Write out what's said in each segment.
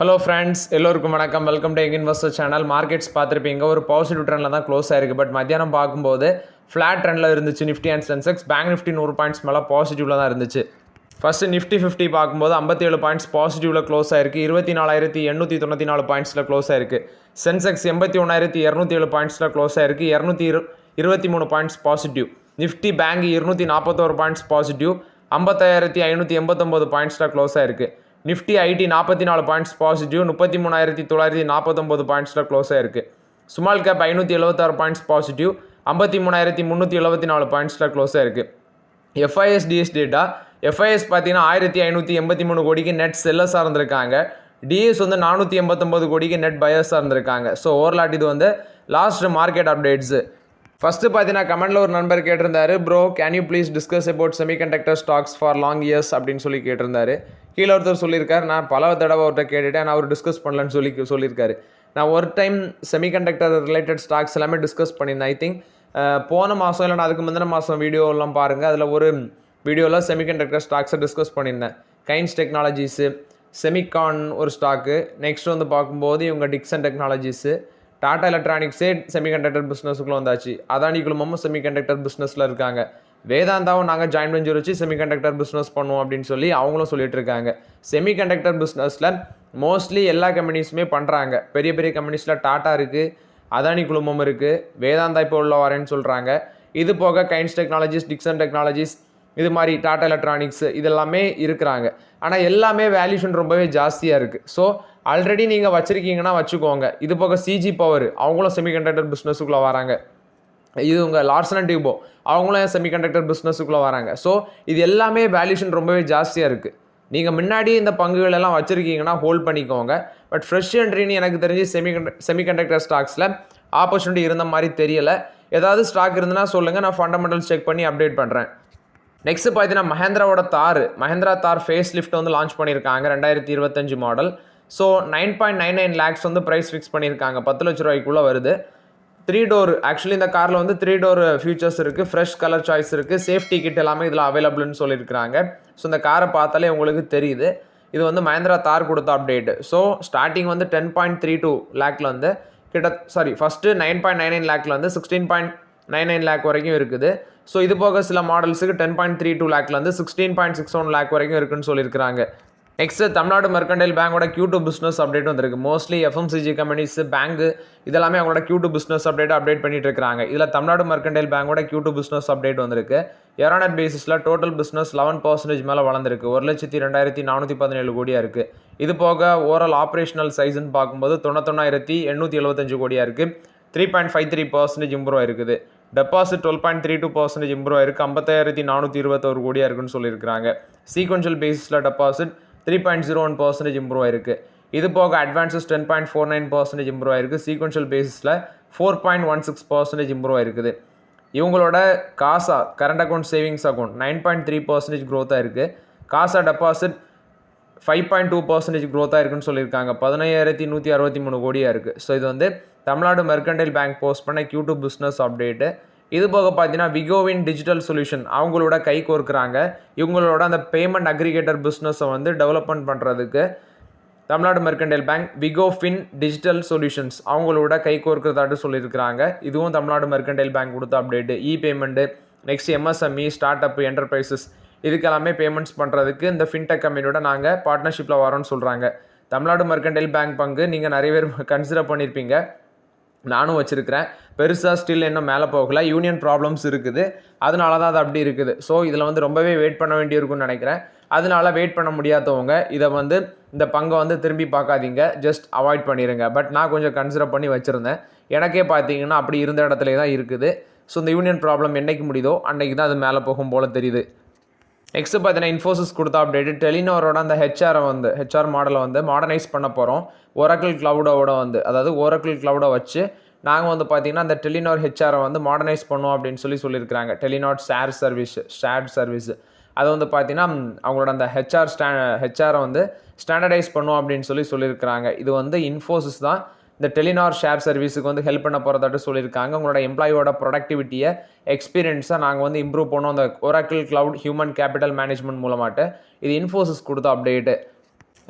Hello friends, எல்லோருக்கும் வணக்கம். Welcome to young investor channel. Markets பார்த்துருப்பீங்க, ஒரு பாசிட்டிவ் ட்ரெண்டில் தான் க்ளோஸ் ஆயிருக்கு. பட் மத்தியானம் பார்க்கும்போது ஃப்ளாட் ட்ரெண்டில் இருந்துச்சு Nifty and Sensex. Bank Nifty 100 points மேலே பாசிட்டிவில் தான் இருந்துச்சு. ஃபஸ்ட்டு நிஃப்டி 50 பார்க்கும்போது 57 பாயிண்ட்ஸ் பாசிட்டிவில் க்ளோஸ் ஆயிருக்கு. 24,894 பாயிண்ட்ஸில் க்ளோஸ் ஆயிருக்கு. சென்செக்ஸ் 81,207 பாயிண்ட்ஸில் க்ளோஸ் ஆயிருக்கு. 223 points positive. Nifty bank 241 points positive. 55,589 பாயிண்ட்ஸில் க்ளோஸ் ஆயிருக்கு. Nifty IT 44 points positive. 33,949 பாயிண்ட்ஸில் க்ளோஸ் ஆயிருக்கு. Small cap 576 points positive. 53,374 பாயிண்ட்ஸில் க்ளோஸ் ஆயிருக்கு. எஃப்ஐஎஸ் டிஎஸ் டேட்டா, எஃப்ஐஎஸ் பார்த்தீங்கன்னா 1,583 கோடிக்கு நெட் செல்லர்ஸாக இருந்திருக்காங்க. டிஎஸ் 489 கோடிக்கு நெட் பையர்ஸாக இருந்திருக்காங்க. ஸோ ஓவர்லாட் இது லாஸ்ட் மார்க்கெட் அப்டேட்ஸு. ஃபஸ்ட்டு பார்த்தீங்கன்னா கமெண்டில் ஒரு நண்பர் கேட்டிருந்தாரு, bro can you please discuss about semiconductor stocks for long years அப்படின்னு சொல்லி கேட்டிருந்தாரு. கீழே ஒருத்தர் சொல்லியிருக்காரு, நான் பல தடவை அவர்கிட்ட கேட்டுட்டேன், நான் அவர் டிஸ்கஸ் பண்ணலன்னு சொல்லியிருக்காரு. நான் ஒரு டைம் செமிகண்டக்டர் ரிலேட்டட் ஸ்டாக்ஸ் எல்லாமே டிஸ்கஸ் பண்ணியிருந்தேன். ஐ திங்க் போன மாதம் இல்லைனா அதுக்கு முந்தின மாதம் வீடியோலாம் பாருங்கள். அதில் ஒரு வீடியோவில் செமிகண்டக்டர் ஸ்டாக்ஸை டிஸ்கஸ் பண்ணியிருந்தேன். கைன்ஸ் டெக்னாலஜிஸு, செமிகான் ஒரு ஸ்டாக்கு, நெக்ஸ்ட் பார்க்கும்போது இவங்க டிக்சன் டெக்னாலஜிஸு, டாடா எலக்ட்ரானிக்ஸே செமிகண்டக்டர் பிஸ்னஸுக்குள்ளே வந்தாச்சு. அதானி குழுமமும் செமிகண்டக்டர் பிஸ்னஸில் இருக்காங்க. வேதாந்தாவும் நாங்கள் ஜாயின் வெஞ்சர் வச்சு செமிகண்டக்டர் பிஸ்னஸ் பண்ணுவோம் அப்படின்னு சொல்லி அவங்களும் சொல்லிட்டு இருக்காங்க. செமிகண்டக்டர் பிஸ்னஸில் மோஸ்ட்லி எல்லா கம்பெனிஸுமே பண்ணுறாங்க. பெரிய பெரிய கம்பெனிஸில் டாட்டா இருக்குது, அதானி குழுமம் இருக்குது, வேதாந்தா இப்போ உள்ள வரேன்னு சொல்கிறாங்க. இது போக கைன்ஸ் டெக்னாலஜிஸ், டிக்சன் டெக்னாலஜிஸ், இது மாதிரி டாடா எலக்ட்ரானிக்ஸ் இதெல்லாமே இருக்கிறாங்க. ஆனால் எல்லாமே வேல்யூஷன் ரொம்பவே ஜாஸ்தியாக இருக்குது. ஸோ ஆல்ரெடி நீங்கள் வச்சுருக்கீங்கன்னா வச்சுக்கோங்க. இது போக சிஜி பவர் அவங்களும் செமிகண்டக்டர் பிஸ்னஸுக்குள்ளே வராங்க. இது உங்கள் லார்சன் அண்ட் டியூபோ அவங்களும் செமிகண்டக்டர் பிஸ்னஸுக்குள்ளே வராங்க. ஸோ இது எல்லாமே வேல்யூஷன் ரொம்பவே ஜாஸ்தியாக இருக்குது. நீங்கள் முன்னாடி இந்த பங்குகள் எல்லாம் வச்சுருக்கீங்கன்னா ஹோல்ட் பண்ணிக்கோங்க. பட் ஃப்ரெஷ் என்ட்ரின்னு எனக்கு தெரிஞ்சு செமிகண்டக்டர் ஸ்டாக்ஸில் ஆப்பர்ச்சுனிட்டி இருந்த மாதிரி தெரியலை. ஏதாவது ஸ்டாக் இருந்ததுன்னா சொல்லுங்கள், நான் ஃபண்டமெண்டல்ஸ் செக் பண்ணி அப்டேட் பண்ணுறேன். நெக்ஸ்ட் பார்த்தீங்கன்னா Mahindra Thar facelift launch பண்ணியிருக்காங்க. 2025 model. So 9.99 lakhs price fix பண்ணியிருக்காங்க. 10 லட்ச ரூபாய்க்குள்ளே வருது. 3 டோர், ஆக்சுவலி இந்த காரில் 3 டோர் ஃபியூச்சர்ஸ் இருக்குது, ஃப்ரெஷ் கலர் சாய்ஸ் இருக்குது, சேஃப்டி கிட் எல்லாமே இதில் அவைலபிள்னு சொல்லியிருக்காங்க. ஸோ இந்த காரை பார்த்தாலே உங்களுக்கு தெரியுது. இது மஹேந்திரா தார் கொடுத்த அப்டேட். ஸோ ஸ்டார்டிங் 10.32 லேக்கில் ஃபஸ்ட்டு 9.99 லேக்கில் 16.99 லேக் வரைக்கும் இருக்குது. ஸோ இது போக சில மாடல்ஸுக்கு 10.32 லேக்கில் 16.61 லேக் வரைக்கும் இருக்குன்னு சொல்லியிருக்கிறாங்க. நெக்ஸ்ட் தமிழ்நாடு மெர்கண்டைல் பேங்கோட Q2 பிஸ்னஸ் அப்டேட் வந்திருக்கு. மோஸ்ட்லி எஃப்எம்சிஜி கம்பெனிஸ், பேங்கு இதெல்லாமே அவங்களோட Q2 பிஸ்னஸ் அப்டேட் பண்ணிட்டு இருக்காங்க. இதில் தமிழ்நாடு மெர்கண்டைல் பேங்கோட Q2 பிஸ்னஸ் அப்டேட் வந்திருக்கு. எரானட் பேசிஸில் டோட்டல் பிஸ்னஸ் 11% மேலே வளர்ந்துருக்கு. 1,02,417 கோடியாக இருக்குது. இது போக ஓவரால் ஆப்ரேஷனல் சைஸ்ன்னு பார்க்கும்போது 91,875 கோடியாக இருக்குது. 3.53% இம்ப்ரூவ் ஆயிருக்குது. டெபாசிட் 12.32% இம்ப்ரூவ் ஆயிருக்கு. 55,421 கோடியாக இருக்குன்னு சொல்லியிருக்காங்க. சீக்வென்ஷியல் பேசிஸில் டெபாசிட் 3.01% இம்ப்ரூவ் ஆயிருக்கு. இது போக அட்வான்சஸ் 10.49% இம்ப்ரூவ் ஆயிருக்கு. சீக்வென்ஷியல் பேசிஸில் 4.16% இம்ப்ரூவ் ஆயிருக்குது. இவங்களோட காசா கரண்ட் அக்கௌண்ட், சேவிங்ஸ் அக்கௌண்ட் 9.3% க்ரோத்தாக இருக்குது. காசா டெபாசிட் 5.2% க்ரோத்தாக இருக்குன்னு சொல்லியிருக்காங்க. 15,163 கோடியாக இருக்குது. ஸோ இது தமிழ்நாடு மெர்கண்டைல் பேங்க் போஸ்ட் பண்ண Q2 பிஸ்னஸ் அப்டேட்டு. இது போக பார்த்தீங்கன்னா விகோவின் டிஜிட்டல் சொல்யூஷன் அவங்களோட கை கோர்க்குறாங்க. இவங்களோட அந்த பேமெண்ட் அக்ரிகேட்டர் பிஸ்னஸை டெவலப்மெண்ட் பண்ணுறதுக்கு தமிழ்நாடு மெர்கண்டைல் பேங்க் விகோஃபின் டிஜிட்டல் சொல்யூஷன்ஸ் அவங்களோட கை கோர்க்கிறதாட்டு சொல்லியிருக்கிறாங்க. இதுவும் தமிழ்நாடு மெர்கண்டைல் பேங்க் கொடுத்த update. Payment, next MSME, startup, enterprises இதுக்கெல்லாமே பேமெண்ட்ஸ் பண்ணுறதுக்கு இந்த ஃபின்டெக் கம்பெனியோட நாங்கள் பார்ட்னர்ஷிப்பில் வரோன்னு சொல்கிறாங்க. தமிழ்நாடு மெர்கண்டைல் பேங்க் பங்கு நீங்கள் நிறைய பேர் கன்சிடர் பண்ணியிருப்பீங்க, நானும் வச்சுருக்கிறேன். பெருசாக ஸ்டில் இன்னும் மேலே போகல. யூனியன் ப்ராப்ளம்ஸ் இருக்குது, அதனால தான் அது அப்படி இருக்குது. ஸோ இதில் ரொம்பவே வெயிட் பண்ண வேண்டியிருக்குன்னு நினைக்கிறேன். அதனால வெயிட் பண்ண முடியாதவங்க இதை இந்த பங்கை திரும்பி பார்க்காதீங்க, ஜஸ்ட் அவாய்ட் பண்ணிடுங்க. பட் நான் கொஞ்சம் கன்சிடர் பண்ணி வச்சுருந்தேன். எனக்கே பார்த்தீங்கன்னா அப்படி இருந்த இடத்துல தான் இருக்குது. ஸோ இந்த யூனியன் ப்ராப்ளம் என்றைக்கு முடியுதோ அன்றைக்கி தான் அது மேலே போகும் போல் தெரியுது. நெக்ஸ்ட் பார்த்தீங்கன்னா இன்ஃபோசிஸ் கொடுத்த அப்டேட்டு. டெலினாரோட அந்த ஹெச்ஆர் மாடலை மாடர்னைஸ் பண்ண போகிறோம். ஒராக்கிள் க்ளவுடோட அதாவது ஒராக்கிள் க்ளவுடை வச்சு நாங்கள் பார்த்தீங்கன்னா அந்த டெலினார் ஹெச்ஆரை மாடர்னைஸ் பண்ணுவோம் அப்படின்னு சொல்லியிருக்கிறாங்க. டெலினார் ஷேர்ட் சர்வீஸ் அதை பார்த்தீங்கன்னா அவங்களோட அந்த ஹெச்ஆரை ஸ்டாண்டர்டைஸ் பண்ணுவோம் அப்படின்னு சொல்லியிருக்கிறாங்க. இது இன்ஃபோசிஸ் தான் இந்த டெலினார் ஷேர் சர்வீஸுக்கு ஹெல்ப் பண்ண போகிறதாட்டு சொல்லியிருக்காங்க. உங்களோட எம்ப்ளாயோட ப்ரொடக்டிவிட்டியை, எக்ஸ்பீரியன்ஸை நாங்கள் இம்ப்ரூவ் பண்ணோம் அந்த Oracle cloud human capital management மூலமாட்டு. இது இன்ஃபோசிஸ் கொடுத்த அப்டேட்டு.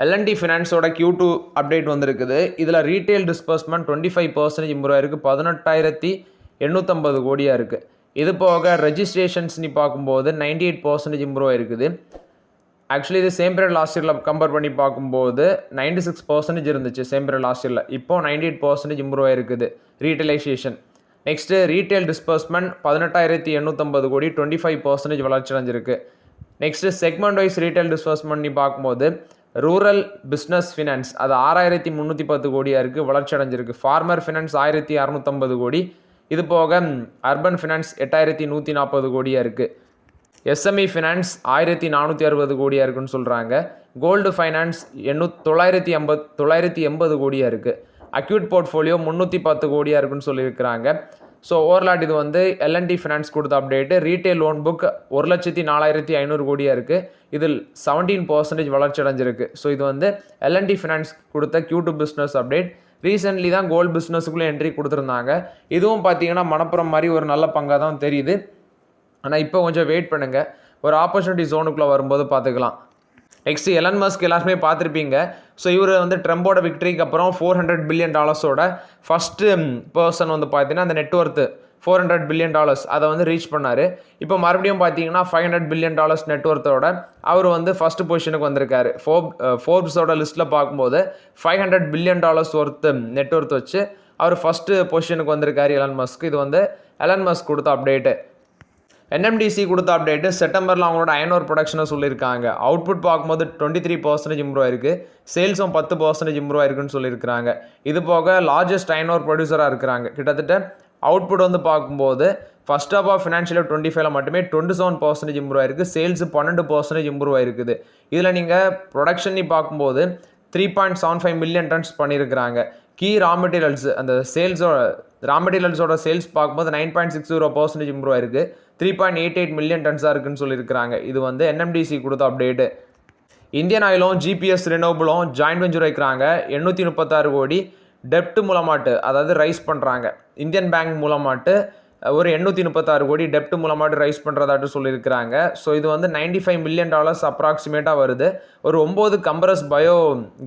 L&T ஃபினான்ஸோட Q2 அப்டேட் வந்திருக்குது. இதில் ரீட்டைல் டிஸ்பர்ஸ்மெண்ட் 25% இம்ப்ரூவ் ஆயிருக்கு, 18,850 கோடியாக இருக்குது. இது போக ரெஜிஸ்ட்ரேஷன்ஸ் நீ பார்க்கும்போது 98% இம்ப்ரூவ் ஆயிருக்குது. ஆக்சுவலி இது சேம் பீரியட் லாஸ்ட் இயரில் கம்பேர் பண்ணி பார்க்கும்போது 96% இருந்துச்சு சேம் பீரியட் லாஸ்ட் இயரில். இப்போ 98% இம்ப்ரூவ் ஆயிருக்குது ரீட்டைலைசேஷன். நெக்ஸ்ட்டு ரீட்டைல் டிஸ்பர்ஸ்மெண்ட் 18,850 கோடி, 25% வளர்ச்சி அடைஞ்சிருக்கு. Next segment wise retail disbursement நீ பார்க்கும்போது ரூரல் பிஸ்னஸ் ஃபினான்ஸ் அது 6,310 கோடியாக இருக்குது, வளர்ச்சி அடைஞ்சிருக்கு. ஃபார்மர் ஃபினான்ஸ் 1,650 கோடி. இது போக அர்பன் ஃபினான்ஸ் 8,140 கோடியாக இருக்குது. எஸ்எம்இ ஃபினான்ஸ் 1,460 கோடியாக இருக்குன்னு சொல்கிறாங்க. கோல்டு ஃபைனான்ஸ் 980 கோடியாக இருக்குது. அக்யூட் போர்ட்ஃபோலியோ 310 கோடியாக இருக்குன்னு சொல்லியிருக்கிறாங்க. ஸோ ஓவர்லாட் இது வந்து L&T ஃபினான்ஸ் கொடுத்த அப்டேட்டு. ரீட்டைல் லோன் புக் 1,04,500 கோடியாக இருக்குது. இதில் 17% வளர்ச்சி அடைஞ்சிருக்கு. ஸோ இது வந்து L&T ஃபினான்ஸ் கொடுத்த Q2 பிஸ்னஸ் அப்டேட். ரீசென்ட்லி தான் கோல்டு பிஸ்னஸுக்குள்ளே என்ட்ரி கொடுத்துருந்தாங்க. இதுவும் பார்த்தீங்கன்னா மணப்புறம் மாதிரி ஒரு நல்ல பங்காக தான் தெரியுது. ஆனால் இப்போ கொஞ்சம் வெயிட் பண்ணுங்கள், ஒரு ஆப்பர்ச்சுனிட்டி ஜோனுக்குள்ளே வரும்போது பார்த்துக்கலாம். நெக்ஸ்ட் எலன் மஸ்க் எல்லாருமே பார்த்துருப்பீங்க. ஸோ இவர் வந்து ட்ரம்போட விக்ட்ரிக்கு அப்புறம் $400 பில்லியன் ஃபஸ்ட்டு பர்சன் வந்து பார்த்தீங்கன்னா அந்த நெட்ஒர்த்து $400 பில்லியன் அதை வந்து ரீச் பண்ணார். இப்போ மறுபடியும் பார்த்தீங்கன்னா $500 பில்லியன் நெட்ஒர்த்தோட அவர் வந்து ஃபஸ்ட்டு பொசிஷனுக்கு வந்திருக்காரு. ஃபோர்ப்ஸோட லிஸ்ட்டில் பார்க்கும்போது $500 பில்லியன் ஒர்த்து நெட்ஒர்த் வச்சு அவர் ஃபஸ்ட்டு பொசிஷனுக்கு வந்திருக்காரு எலன் மஸ்க். இது வந்து எலன் மஸ்க் கொடுத்த அப்டேட்டு. NMDC கொடுத்த அப்டேட்டு செப்டம்பரில் அவங்களோட அயன் ஓர் ப்ரொடக்ஷனை சொல்லியிருக்காங்க. அவுட்புட் பார்க்கும்போது 23% இம்ப்ரூவ் ஆயிருக்கு, சேல்ஸும் 10% இம்ப்ரூவ் ஆயிருக்குன்னு சொல்லியிருக்கிறாங்க. இது போக லார்ஜஸ்ட் அயன் ஓர் ப்ரொடியூசராக இருக்கிறாங்க. கிட்டத்தட்ட அவுட்புட் வந்து பார்க்கும்போது ஃபர்ஸ்ட் ஆஃப் ஆஃப் ஃபினான்ஷியல் 25 மட்டுமே 27% இம்ப்ரூவ் ஆயிருக்கு, சேல்ஸு 12% இம்ப்ரூவ் ஆயிருக்குது. இதில் நீங்கள் ப்ரொடக்ஷன் பார்க்கும்போது 3.75 மில்லியன் டன்ஸ் பண்ணியிருக்கிறாங்க. கீ ரா மெட்டீரியல்ஸ் அந்த ரா மெட்டீரியல்ஸோட சேல்ஸ் பார்க்கும்போது 9.60% இம்ப்ரூவ் ஆயிருக்கு, 3.88 மில்லியன் டன்ஸாக இருக்குன்னு சொல்லியிருக்கிறாங்க. இது வந்து NMDC கொடுத்த அப்டேட்டு. இந்தியன் ஆயிலும் GPS ரினோவபிளும் ஜாயின்ட் வெஞ்சர் வைக்கிறாங்க. 836 கோடி டெப்ட் மூலமாட்டு, அதாவது ரைஸ் பண்ணுறாங்க. இந்தியன் பேங்க் மூலமாட்டு ஒரு 836 கோடி டெப்ட் மூலமாட்டு ரைஸ் பண்ணுறதாட்டு சொல்லியிருக்கிறாங்க. ஸோ இது வந்து $95 மில்லியன் அப்ராக்சிமேட்டாக வருது. ஒரு 9 கம்ப்ரஸ் பயோ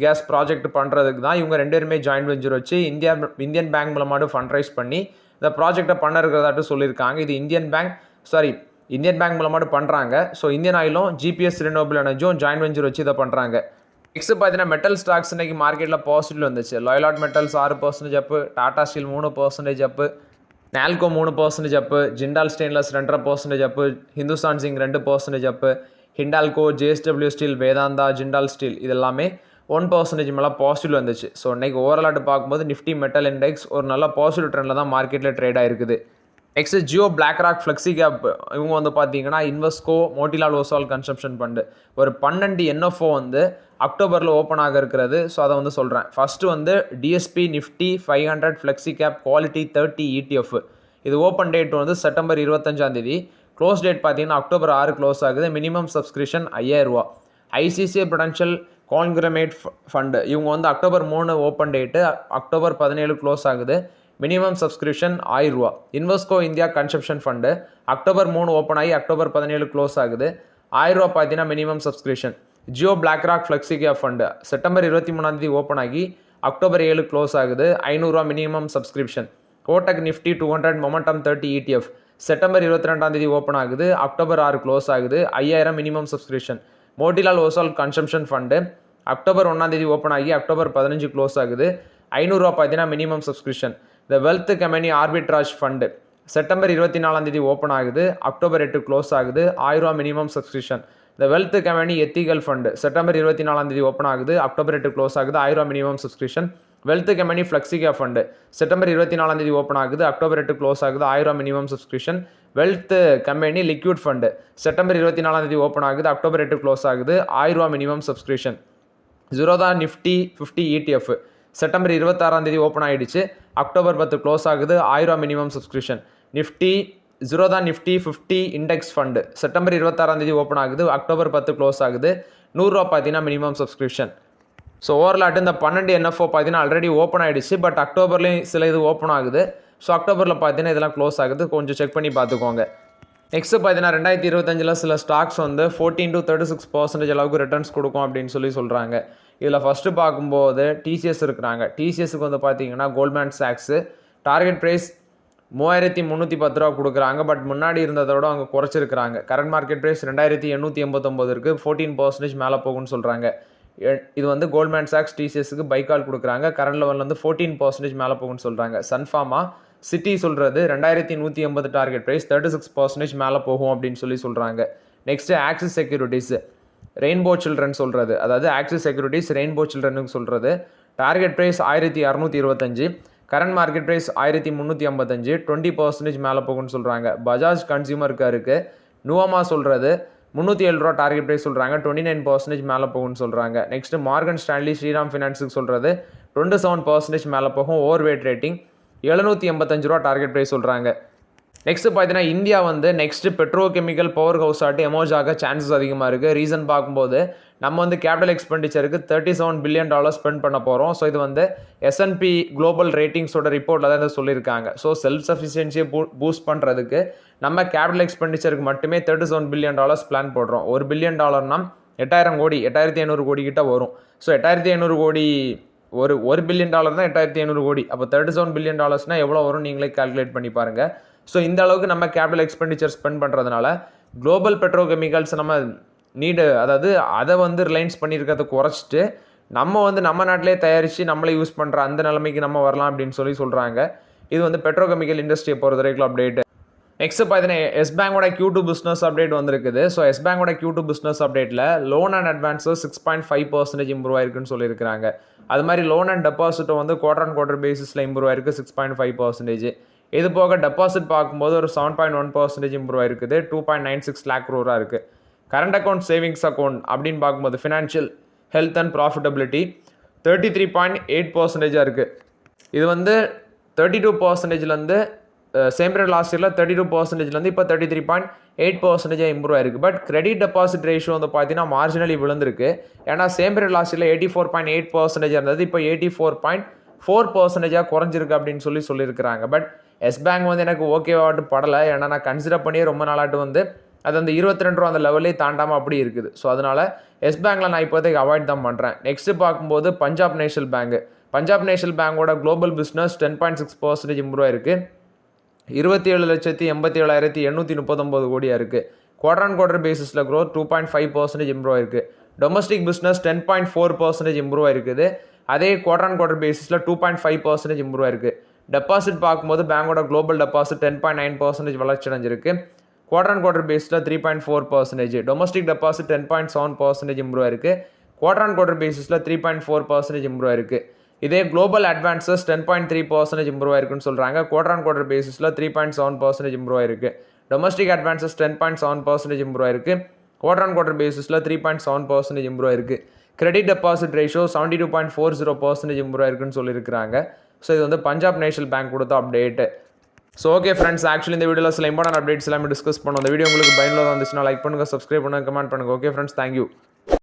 கேஸ் ப்ராஜெக்ட் பண்ணுறதுக்கு தான் இவங்க ரெண்டு பேருமே ஜாயின்ட் வெஞ்சர் வச்சு இந்தியன் பேங்க் மூலமாட்டு ஃபண்ட் ரைஸ் பண்ணி இந்த ப்ராஜெக்டை பண்ண இருக்கிறதாட்டு சொல்லியிருக்காங்க. இது இந்தியன் பேங்க் மூலமாட்டு பண்ணுறாங்க. ஸோ இந்தியன் ஆயிலும் GPS ரினோவபிள் எனர்ஜியும் ஜாயின்ட் வெஞ்சர் வச்சு இதை பண்ணுறாங்க. நெக்ஸ்ட் பார்த்தீங்கன்னா மெட்டல் ஸ்டாக்ஸ் இன்றைக்கி மார்க்கெட்டில் பாசிட்டிவ் வந்துச்சு. Lloyds metals 6% up, Tata steel 3% up, Nalco 3% up, Jindal stainless 2.5% up, Hindustan zinc 2% up, Hindalco, JSW steel, Vedanta, Jindal steel இது எல்லாமே 1% மேலே பாசிட்டிவ் வந்துச்சு. ஸோ இன்றைக்கி ஓவராலாட்டு பார்க்கும்போது நிஃப்டி மெட்டல் இண்டெக்ஸ் ஒரு நல்ல பாசிட்டிவ் ட்ரெண்டில் தான் மார்க்கெட்டில் ட்ரேட் ஆகிருக்குது. Next Jio, BlackRock, flexi gap இவங்க வந்து பார்த்தீங்கன்னா Invesco, Motilal Oswal consumption fund ஒரு 12 NFO வந்து அக்டோபரில் ஓப்பன் ஆக இருக்கிறது. ஸோ அதை வந்து சொல்கிறேன். ஃபஸ்ட்டு வந்து DSP Nifty 500 flexi cap quality 30 ETF. இது ஓப்பன் டேட் வந்து செப்டம்பர் 25 க்ளோஸ் டேட் பார்த்தீங்கன்னா அக்டோபர் 6 க்ளோஸ் ஆகுது. Minimum subscription 5000. ICICI prudential conglomerate fund இவங்க வந்து October 3 open date, October 17 close ஆகுது. Minimum subscription 1000. Invesco India consumption fund October 3 open ஆகி October 17 close ஆகுது. 1000 பார்த்தீங்கன்னா minimum subscription. Jio, BlackRock, flexi cap fund September 23 open ஆகி October 7 close ஆகுது. 500 minimum subscription. Kotak Nifty 200 momentum 30 ETF September 22 open ஆகுது, October 6 close ஆகுது. 5000 minimum subscription. Motilal Oswal consumption fund October 1 open ஆகி October 15 close ஆகுது. 500 பார்த்தீங்கன்னா minimum subscription. The wealth company arbitrage fund September 24 open ஆகுது, October 8 close ஆகுது. 1000 minimum subscription. The wealth company ethical fund September 24 open ஆகுது, October 8 close ஆகுது. 1000 minimum subscription. Wealth company flexicap fund September 24 open ஆகுது, October 8 close ஆகுது. 1000 minimum subscription. Wealth company liquid fund September 24 open ஆகுது, October 8 close ஆகுது. 1000 minimum subscription. Zerodha Nifty 50 ETF September 26 open ஆகிடுச்சு, October 10 close ஆகுது. 1000 minimum subscription. Zerodha Nifty 50 index fund September 26 open ஆகுது, October 10 close ஆகுது. 100 பார்த்தீங்கன்னா minimum subscription. So ஓவர்லாட்டு இந்த 12 NFO பார்த்தீங்கன்னா already open ஆகிடுச்சு. பட் அக்டோபர்லேயும் சில இது ஓப்பன் ஆகுது. ஸோ அக்டோபரில் பார்த்தீங்கன்னா இதெல்லாம் க்ளோஸ் ஆகுது, கொஞ்சம் செக் பண்ணி பார்த்துக்கோங்க. நெக்ஸ்ட்டு பார்த்தீங்கன்னா 2025 சில ஸ்டாக்ஸ் வந்து 14 to 36% அளவுக்கு ரிட்டர்ன்ஸ் கொடுக்கும் அப்படின்னு சொல்கிறாங்க. இதில் ஃபஸ்ட்டு பார்க்கும்போது டிசிஎஸ் இருக்கிறாங்க. டிசிஎஸ்க்கு வந்து பார்த்தீங்கன்னா கோல்ட்மேன் சாக்ஸு டார்கெட் ப்ரைஸ் 3310 ரூபா கொடுக்குறாங்க. பட் முன்னாடி இருந்ததை விட அவங்க குறைச்சிருக்கிறாங்க. கரண்ட் மார்க்கெட் ப்ரைஸ் 2889 இருக்குது. 14% மேலே போகும்னு சொல்கிறாங்க. இது வந்து கோல்ட்மேன் சாக்ஸ் டிசிஎஸ்க்கு பை கால் கொடுக்குறாங்க. கரண்ட் லெவலில் வந்து 14% மேலே போகும்னு சொல்கிறாங்க. சன்ஃபார்மா சிட்டி சொல்கிறது 2180 டார்கெட் ப்ரைஸ் 36% மேலே போகும் அப்படின்னு சொல்கிறாங்க. Next Axis Securities Rainbow Children சொல்கிறது, அதாவது ஆக்சிஸ் செக்யூரிட்டிஸ் ரெயின்போ சில்ட்ரனுக்கு சொல்கிறது target price 1625, current market price 1355, 20% மேலே போகும்னு சொல்கிறாங்க. பஜாஜ் கன்சியூமருக்கு இருக்குது. நுவாமா சொல்கிறது 307 ரூபா டார்கெட் ப்ரைஸ் சொல்கிறாங்க. 29% மேலே போகும்னு சொல்கிறாங்க. நெக்ஸ்ட்டு மார்கன் ஸ்டான்லி ஸ்ரீராம் ஃபினான்ஸுக்கு சொல்கிறது 27% மேலே போகும். ஓவர் வெயிட் ரேட்டிங் 785 ரூபா டார்கெட் ப்ரைஸ் சொல்கிறாங்க. நெக்ஸ்ட்டு பார்த்தீங்கன்னா இந்தியா வந்து next Pedro chemical power house ஆட்டு எமோஜ் ஆக சான்சஸ் அதிகமாக இருக்குது. ரீசன் பார்க்கும்போது நம்ம வந்து கேபிட்டல் எக்ஸ்பெண்டிச்சருக்கு $37 பில்லியன் ஸ்பெண்ட் பண்ண போகிறோம். ஸோ இது வந்து S&P குளோபல் ரேட்டிங்ஸோட ரிப்போர்ட்டில் தான் இதை சொல்லியிருக்காங்க. ஸோ செல்ஃப் சஃபிஷியன்சியை பூஸ்ட் பண்ணுறதுக்கு நம்ம கேபிட்டல் எக்ஸ்பெண்டிச்சருக்கு மட்டுமே $37 பில்லியன் பிளான் போடுறோம். $1 பில்லியன் 8000 கோடி 8500 கோடி கிட்ட வரும். ஸோ 8500 கோடி ஒரு பில்லியன் டாலர் தான் 8500 கோடி. அப்போ $37 பில்லியன் எவ்வளோ வரும் நீங்களே கால்குலேட் பண்ணி பாருங்கள். ஸோ இந்த அளவுக்கு நம்ம கேபிட்டல் எக்ஸ்பெண்டிச்சர் ஸ்பெண்ட் பண்ணுறதுனால குளோபல் பெட்ரோ கெமிக்கல்ஸ் நம்ம அதாவது அதை வந்து ரிலையன்ஸ் பண்ணியிருக்கிறத குறைச்சிட்டு நம்ம வந்து நம்ம நாட்டிலே தயாரித்து நம்மளே யூஸ் பண்ணுற அந்த நிலைமைக்கு நம்ம வரலாம் அப்படின்னு சொல்கிறாங்க. இது வந்து பெட்ரோ கெமிக்கல் இண்டஸ்ட்ரியை பொறுத்த வரைக்கும் அப்டேட். நெக்ஸ்ட் பார்த்தீங்கன்னா எஸ் பேங்கோட Q2 பிஸ்னஸ் அப்டேட் வந்திருக்குது. ஸோ எஸ் பேங்கோட Q2 பிஸ்னஸ் அப்டேட்டில் லோன் அண்ட் அட்வான்ஸஸ் 6.5% இம்ப்ரூவ் ஆயிருக்குன்னு சொல்லியிருக்காங்க. அது மாதிரி லோன் அண்ட் டெபாசிட்டை வந்து குவார்டர் பேசிஸில் இம்ப்ரூவ் ஆயிருக்கு 6.5%. இது போக டெபாசிட் பார்க்கும்போது ஒரு 7.1% இம்ப்ரூவ் ஆயிருக்குது. 2.96 lakh crore இருக்குது. கரண்ட் அக்கௌண்ட் சேவிங்ஸ் அக்கௌண்ட் அப்படின்னு பார்க்கும்போது ஃபினான்ஷியல் ஹெல்த் அண்ட் ப்ராஃபிட்டபிலிட்டி 33.8% இருக்குது. இது வந்து 32%லேருந்து சேம் பீரியட் லாஸ்ட் இயரில் 32%லேருந்து இப்போ 33.8% இம்ப்ரூவ் ஆயிருக்கு. பட் கிரெடிட் டெபாசிட் ரேஷியோ வந்து பார்த்தீங்கன்னா மார்ஜினலி விழுந்திருக்கு. ஏன்னா சேம் பீரியட் லாஸ்ட் இயரில் 84.8% இருந்தது, இப்போ 84.4% குறைஞ்சிருக்கு அப்படின்னு சொல்லியிருக்கிறாங்க. பட் எஸ் பேங்க் வந்து எனக்கு ஓகேவாட்டு படலை. ஏன்னா நான் கன்சிடர் பண்ணியே ரொம்ப நாளாட்டு வந்து அது அந்த 22 ரூபா அந்த லெவலே தாண்டாமல் அப்படி இருக்குது. ஸோ அதனால் எஸ் பேங்கில் நான் இப்போதைக்கு அவாய்ட் தான் பண்ணுறேன். நெக்ஸ்ட்டு பார்க்கும்போது பஞ்சாப் நேஷனல் பேங்கோட குளோபல் பிஸ்னஸ் 10.6% இம்ப்ரூவ் ஆயிருக்கு. 27,87,839 கோடியாக இருக்குது. குவார்டர் பேசிஸில் க்ரோத் 2.5% இம்ப்ரூவ் ஆயிருக்கு. டொமஸ்டிக் பிஸ்னஸ் 10.4% இம்ப்ரூவ் ஆயிருக்குது. அதே குவார்டர் பேசிஸில் 2.5% இம்ப்ரூவ் ஆயிருக்கு. டெபாசிட் பார்க்கும்போது பேங்கோட குளோபல் டெபாசிட் 10.9% வளர்ச்சி அடைஞ்சிருக்கு. குவார்டர் பேஸில் 3.4%. டொமஸ்டிக் டெபாசிட் 10.7% இம்ப்ரூவ் ஆயிருக்கு. குவார்டர் பேசிஸில் 3.4% இம்ப்ரூவ் ஆயிருக்கு. இதே குளோபல் அட்வான்ஸஸ் 10.3% இம்ப்ரூவ் ஆயிருக்குன்னு சொல்கிறாங்க. குவார்டர் பேசிஸில் 3.7% இம்ப்ரூவ் ஆயிருக்கு. டொமஸ்டிக் அட்வான்ஸஸ் 10.7% இம்ப்ரூவ் ஆயிருக்கு. குவார்டர் பேசிஸில் 3.7% இம்ப்ரூவ் ஆயிருக்கு. கிரெடிட் டெபாசிட் ரேஷியோ 72.40% இம்ப்ரூவ் ஆயிருக்குன்னு சொல்லியிருக்கிறாங்க. ஸோ இது வந்து பஞ்சாப் நேஷனல் பேங்க் கொடுத்த update. So okay friends, actually இந்த வீடியோவில் சில இம்பார்ட்டன்ட் அப்டேட்ஸ் எல்லாமே டிஸ்கஸ் பண்ணோம். இந்த வீடியோ உங்களுக்கு பயனுள்ளதாக வந்துச்சுன்னா லைக் பண்ணுங்கள், சப்ஸ்கிரைப் பண்ணுங்கள், கமெண்ட் பண்ணுங்கள். Okay friends, thank you.